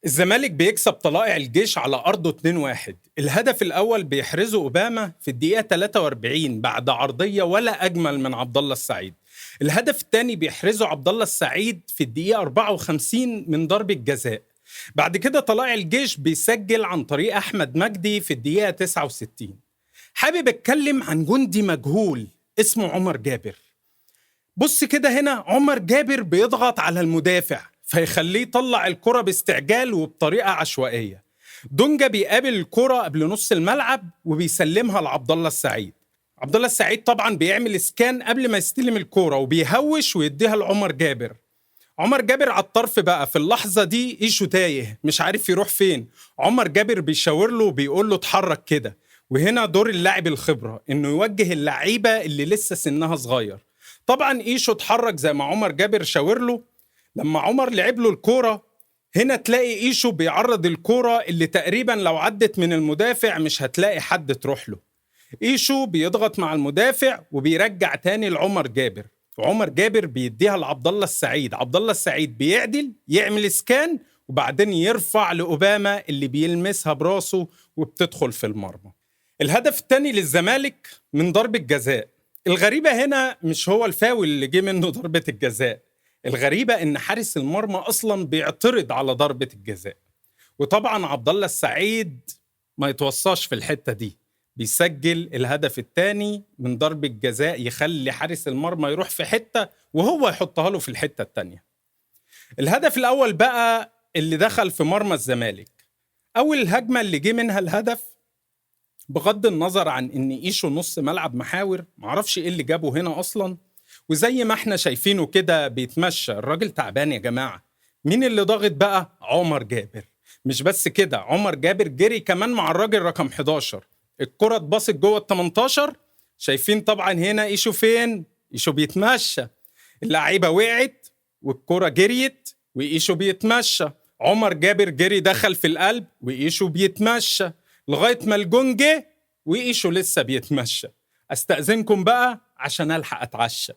الزمالك بيكسب طلائع الجيش على أرضه 2-1. الهدف الأول بيحرزه أوباما في الدقيقة 43 بعد عرضية ولا أجمل من عبد الله السعيد. الهدف الثاني بيحرزه عبد الله السعيد في الدقيقة 54 من ضربة جزاء. بعد كده طلائع الجيش بيسجل عن طريق أحمد مجدي في الدقيقة 69. حابب أتكلم عن جندي مجهول اسمه عمر جابر. بص كده هنا، عمر جابر بيضغط على المدافع فيخليه يطلع الكرة باستعجال وبطريقة عشوائية. دونجا بيقابل الكرة قبل نص الملعب وبيسلمها لعبد الله السعيد. عبد الله السعيد طبعا بيعمل اسكان قبل ما يستلم الكرة وبيهوش ويديها لعمر جابر. عمر جابر على الطرف بقى، في اللحظة دي ايشو تايه مش عارف يروح فين. عمر جابر بيشاور له وبيقول له اتحرك كده. وهنا دور اللاعب الخبرة انه يوجه اللعيبة اللي لسه سنها صغير. طبعا ايشو اتحرك زي ما عمر جابر شاور له. لما عمر لعب له الكورة، هنا تلاقي ايشو بيعرض الكورة اللي تقريبا لو عدت من المدافع مش هتلاقي حد تروح له. ايشو بيضغط مع المدافع وبيرجع تاني لعمر جابر، وعمر جابر بيديها لعبد الله السعيد. عبد الله السعيد بيعدل يعمل سكان وبعدين يرفع لأوباما اللي بيلمسها براسه وبتدخل في المرمى. الهدف الثاني للزمالك من ضربة جزاء. الغريبة هنا مش هو الفاول اللي جه منه ضربة الجزاء، الغريبة ان حارس المرمى اصلا بيعترض على ضربة الجزاء. وطبعا عبد الله السعيد ما يتوصاش في الحتة دي، بيسجل الهدف الثاني من ضربة جزاء يخلي حارس المرمى يروح في حتة وهو يحطها له في الحتة الثانية. الهدف الأول بقى اللي دخل في مرمى الزمالك، أول الهجمة اللي جه منها الهدف، بغض النظر عن إن إيشو نص ملعب محاور، معرفش إيه اللي جابه هنا أصلا. وزي ما احنا شايفينه كده بيتمشى، الراجل تعبان يا جماعة. مين اللي ضاغط بقى؟ عمر جابر. مش بس كده، عمر جابر جري كمان مع الراجل رقم 11. الكرة اتباصت جوه ال 18. شايفين طبعا هنا ايشو فين؟ ايشو بيتمشى. اللعيبة وقعت والكرة جريت وايشو بيتمشى. عمر جابر جري دخل في القلب وايشو بيتمشى لغاية ما الجون جه وايشو لسه بيتمشى. استأذنكم بقى عشان ألحق أتعشى.